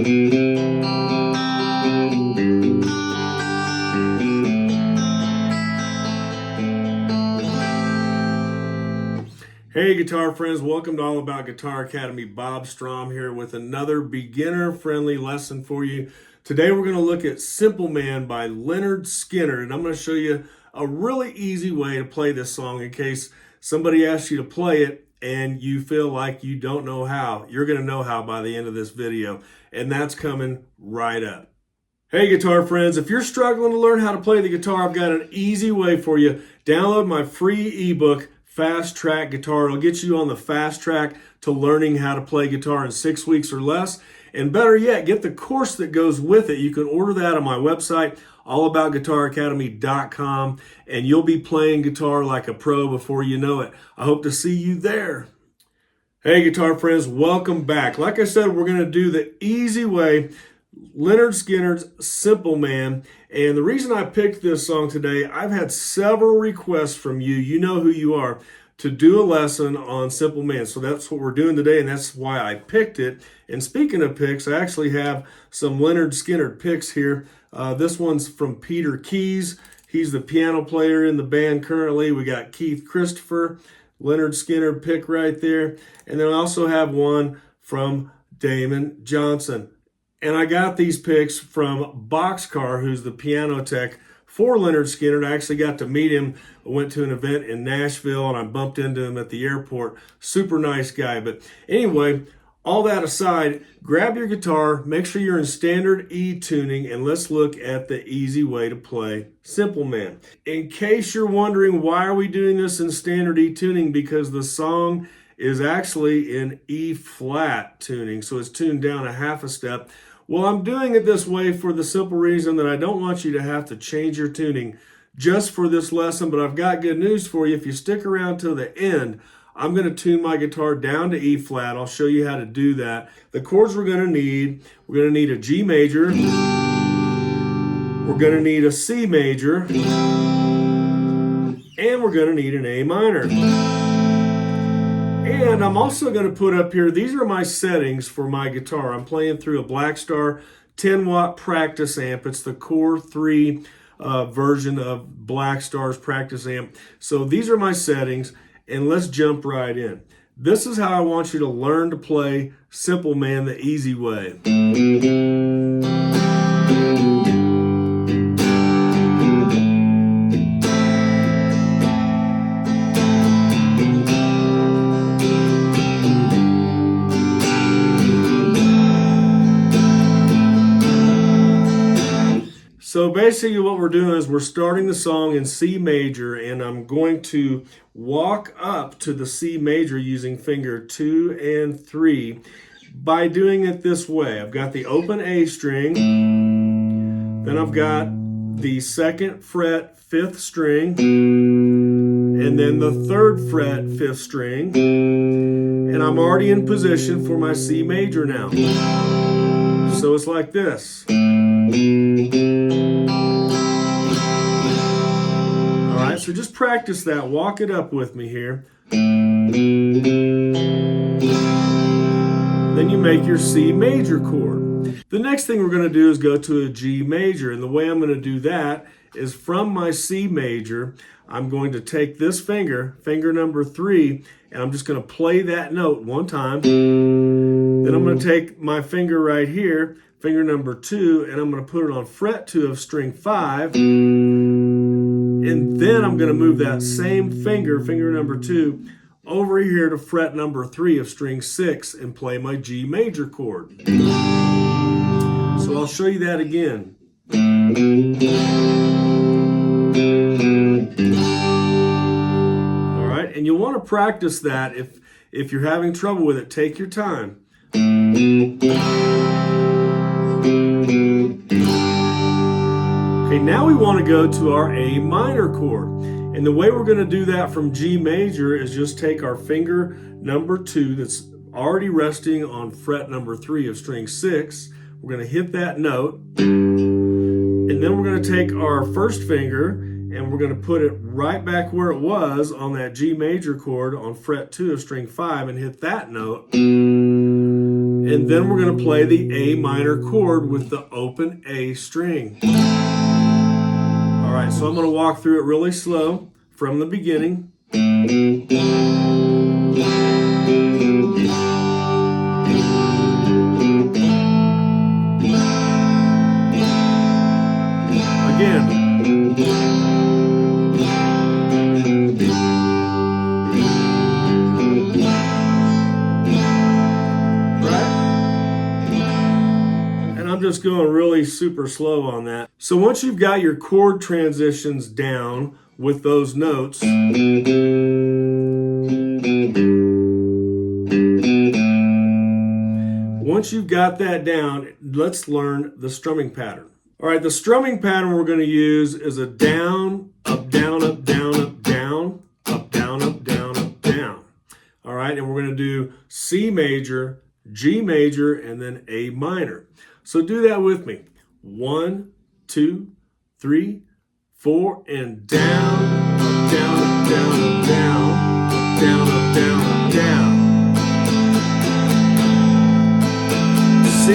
Hey guitar friends, welcome to All About Guitar Academy. Bob Strom here with another beginner-friendly lesson for you. Today we're going to look at Simple Man by Lynyrd Skynyrd, and I'm going to show you a really easy way to play this song in case somebody asks you to play it and you feel like you don't know how. You're going to know how by the end of this video, and that's coming right up. Hey guitar friends, if you're struggling to learn how to play the guitar, I've got an easy way for you. Download my free ebook, Fast Track Guitar. It'll get you on the fast track to learning how to play guitar in 6 weeks or less. And better yet, get the course that goes with it. You can order that on my website, allaboutguitaracademy.com, and you'll be playing guitar like a pro before you know it. I hope to see you there. Hey guitar friends, welcome back. Like I said, we're going to do the easy way, Lynyrd Skynyrd's Simple Man. And the reason I picked this song today, I've had several requests from you, you know who you are, to do a lesson on Simple Man. So that's what we're doing today, and that's why I picked it. And speaking of picks, I actually have some Lynyrd Skynyrd picks here. This one's from Peter Keys. He's the piano player in the band currently. We got Keith Christopher, Lynyrd Skynyrd pick right there. And then I also have one from Damon Johnson. And I got these picks from Boxcar, who's the piano tech for Lynyrd Skynyrd. I actually got to meet him. I went to an event in Nashville and I bumped into him at the airport. Super nice guy. But anyway, all that aside, grab your guitar, make sure you're in standard E tuning, and let's look at the easy way to play Simple Man. In case you're wondering why are we doing this in standard E tuning, because the song is actually in E flat tuning, so it's tuned down a half a step. Well, I'm doing it this way for the simple reason that I don't want you to have to change your tuning just for this lesson, but I've got good news for you. If you stick around till the end, I'm going to tune my guitar down to E flat. I'll show you how to do that. The chords we're going to need a G major, we're going to need a C major, and we're going to need an A minor. And I'm also going to put up here, these are my settings for my guitar. I'm playing through a Blackstar 10-watt practice amp. It's the Core 3 version of Blackstar's practice amp. So these are my settings, and let's jump right in. This is how I want you to learn to play Simple Man the easy way. So basically what we're doing is we're starting the song in C major, and I'm going to walk up to the C major using finger 2 and 3 by doing it this way. I've got the open A string, then I've got the 2nd fret 5th string, and then the 3rd fret 5th string, and I'm already in position for my C major now. So it's like this. Alright, so just practice that. Walk it up with me here. Then you make your C major chord. The next thing we're going to do is go to a G major, and the way I'm going to do that is from my C major, I'm going to take this finger, finger number 3, and I'm just going to play that note one time. Then I'm going to take my finger right here, finger number 2, and I'm going to put it on fret 2 of string 5. And then I'm going to move that same finger, finger number 2, over here to fret number 3 of string 6 and play my G major chord. So I'll show you that again. All right, and you'll want to practice that. If you're having trouble with it, take your time. Okay, now we want to go to our A minor chord. And the way we're going to do that from G major is just take our finger number 2 that's already resting on fret number 3 of string 6. We're going to hit that note. And then we're going to take our first finger and we're going to put it right back where it was on that G major chord on fret 2 of string 5 and hit that note. And then we're going to play the A minor chord with the open A string. All right, so I'm going to walk through it really slow from the beginning. Again. I'm just going really super slow on that. So once you've got your chord transitions down with those notes, once you've got that down, let's learn the strumming pattern. All right, the strumming pattern we're going to use is a down, up, down, up, down, up, down, up, down, up, down, up, down. All right, and we're going to do C major, G major, and then A minor. So do that with me. 1, 2, 3, 4, and down, up, down, up, down, up, down, up, down, up, down, up, down. C.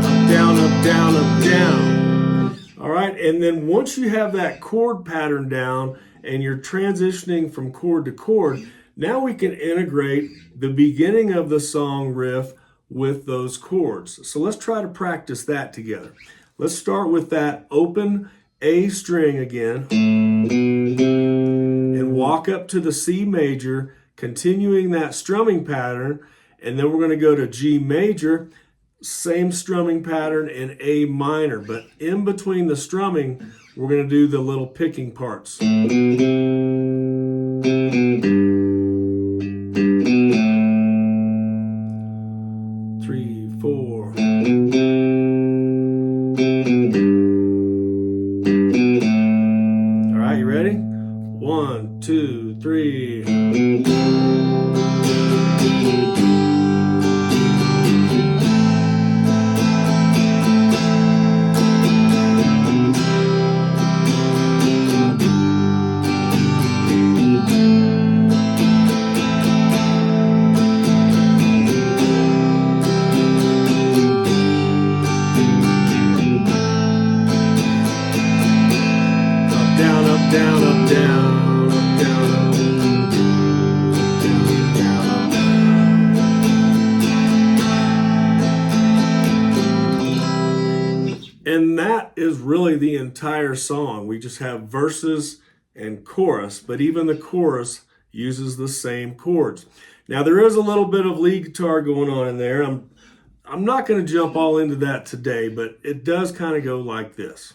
Up, down, up, down, up, down. All right, and then once you have that chord pattern down, and you're transitioning from chord to chord, now we can integrate the beginning of the song riff with those chords. So let's try to practice that together. Let's start with that open A string again and walk up to the C major, continuing that strumming pattern, and then we're going to go to G major, same strumming pattern, and A minor, but in between the strumming, we're going to do the little picking parts. 3, 4. All right, you ready? 1, 2, 3. Down, up, down, up, down, up, down, up, down, down. And that is really the entire song. We just have verses and chorus, but even the chorus uses the same chords. Now there is a little bit of lead guitar going on in there. I'm not going to jump all into that today, but it does kind of go like this.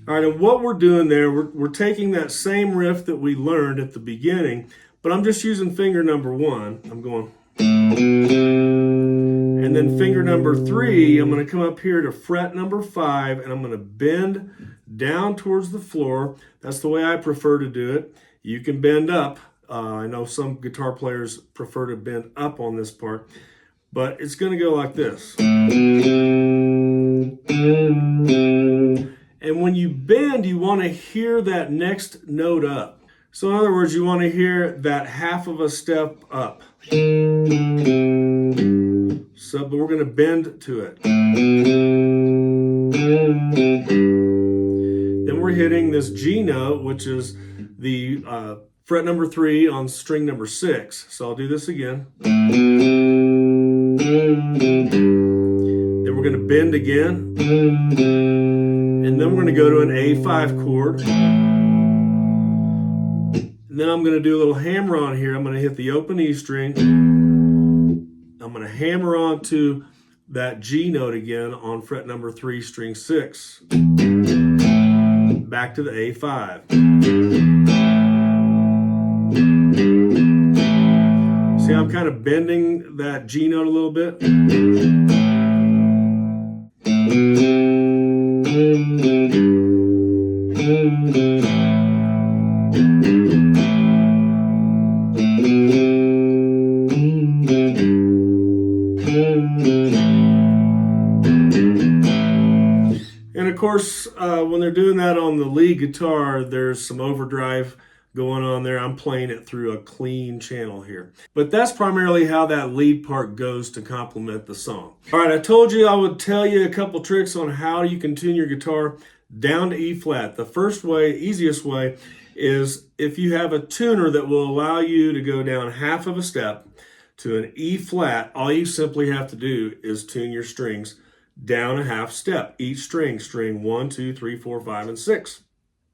All right, and what we're doing there, we're taking that same riff that we learned at the beginning, but I'm just using finger number 1. I'm going, and then finger number 3, I'm going to come up here to fret number 5, and I'm going to bend down towards the floor. That's the way I prefer to do it. You can bend up. I know some guitar players prefer to bend up on this part, but it's going to go like this. And when you bend, you want to hear that next note up. So in other words, you want to hear that half of a step up. So, but we're going to bend to it. Then we're hitting this G note, which is the fret number 3 on string number 6. So I'll do this again. Then we're going to bend again. And then we're going to go to an A5 chord. And then I'm going to do a little hammer on here. I'm going to hit the open E string. I'm going to hammer onto that G note again on fret number 3, string 6. Back to the A5. See how I'm kind of bending that G note a little bit? when they're doing that on the lead guitar, there's some overdrive going on there. I'm playing it through a clean channel here. But that's primarily how that lead part goes to complement the song. All right, I told you I would tell you a couple tricks on how you can tune your guitar down to E flat. The first way, easiest way, is if you have a tuner that will allow you to go down half of a step to an E flat, all you simply have to do is tune your strings down a half step. Each string, string 1, 2, 3, 4, 5, and 6.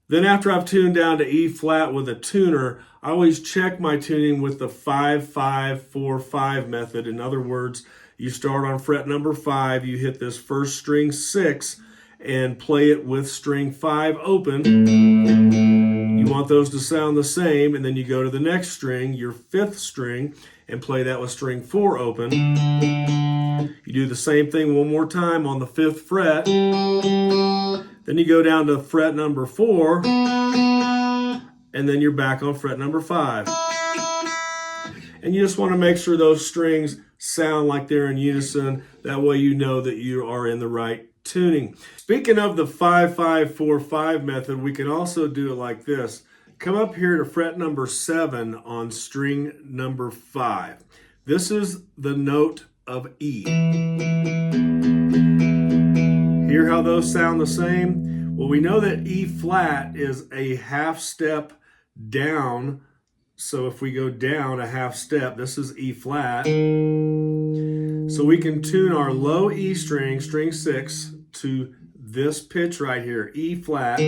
Then after I've tuned down to E flat with a tuner, I always check my tuning with the 5-5-4-5 method. In other words, you start on fret number 5, you hit this first string 6, and play it with string 5 open. You want those to sound the same, and then you go to the next string, your 5th string, and play that with string 4 open. You do the same thing one more time on the 5th fret. Then you go down to fret number 4, and then you're back on fret number 5. And you just want to make sure those strings sound like they're in unison. That way you know that you are in the right tuning. Speaking of the 5-5-4-5 method, we can also do it like this. Come up here to fret number 7 on string number 5. This is the note of E. Hear how those sound the same? Well, we know that E flat is a half step down. So if we go down a half step, this is E flat. So we can tune our low E string, string 6, to this pitch right here, E flat.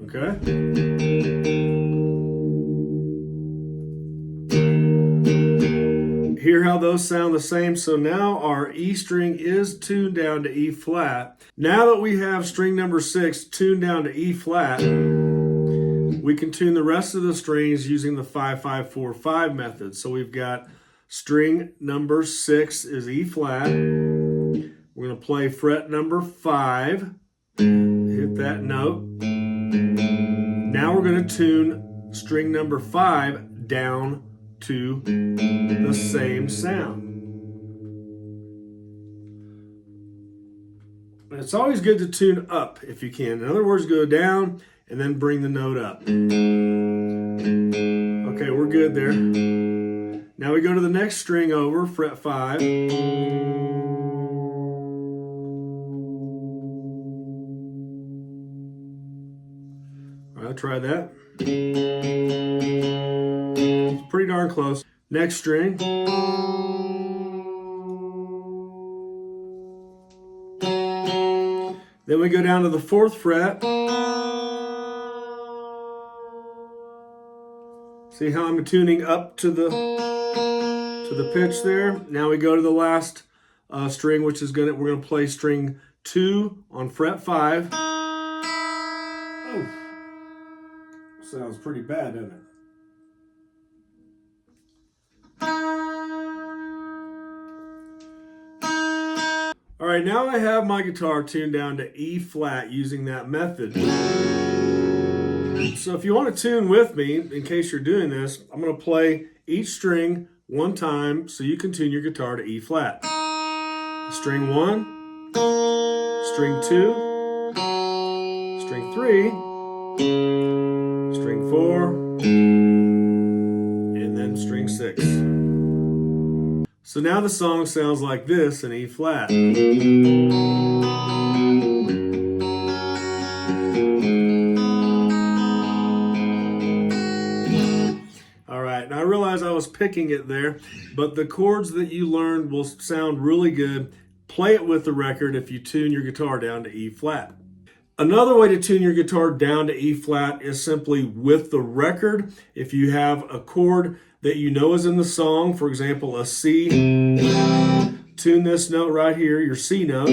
Okay. Hear how those sound the same? So now our E string is tuned down to E flat. Now that we have string number 6 tuned down to E flat, we can tune the rest of the strings using the 5-5-4-5 method. So we've got string number 6 is E flat. We're going to play fret number 5, hit that note. Now we're going to tune string number 5 down to the same sound. And it's always good to tune up if you can. In other words, go down and then bring the note up. Okay, we're good there. Now we go to the next string over, fret 5. All right, try that. It's pretty darn close. Next string. Then we go down to the 4th fret. See how I'm tuning up to the pitch there? Now we go to the last string, which is we're gonna play string 2 on fret 5. Oh, sounds pretty bad, doesn't it? All right, now I have my guitar tuned down to E flat using that method. So if you want to tune with me, in case you're doing this, I'm going to play each string one time so you can tune your guitar to E flat. String 1, string 2, string 3, string 4, and then string 6. So now the song sounds like this in E flat. All right, now I realize I was picking it there, but the chords that you learned will sound really good. Play it with the record if you tune your guitar down to E flat. Another way to tune your guitar down to E flat is simply with the record. If you have a chord that you know is in the song, for example, a C, tune this note right here, your C note,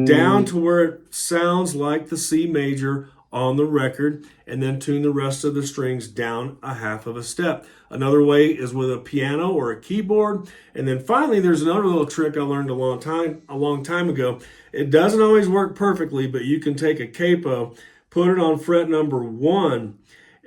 down to where it sounds like the C major on the record, and then tune the rest of the strings down a half of a step. Another way is with a piano or a keyboard. And then finally, there's another little trick I learned a long time ago. It doesn't always work perfectly, but you can take a capo, put it on fret number 1,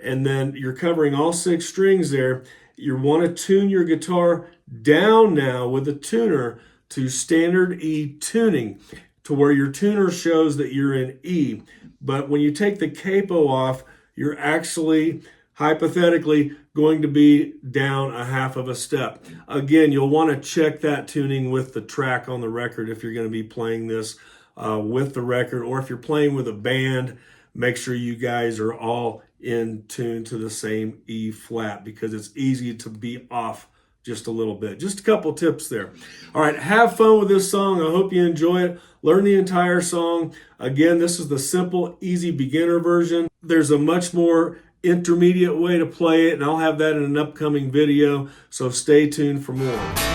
and then you're covering all 6 strings there. You want to tune your guitar down now with a tuner to standard E tuning, to where your tuner shows that you're in E. But when you take the capo off, you're actually hypothetically going to be down a half of a step. Again, you'll want to check that tuning with the track on the record if you're going to be playing this with the record, or if you're playing with a band, make sure you guys are all in tune to the same E flat, because it's easy to be off just a little bit. Just a couple tips there. All right, have fun with this song. I hope you enjoy it. Learn the entire song. Again, this is the simple, easy beginner version. There's a much more intermediate way to play it, and I'll have that in an upcoming video, so stay tuned for more.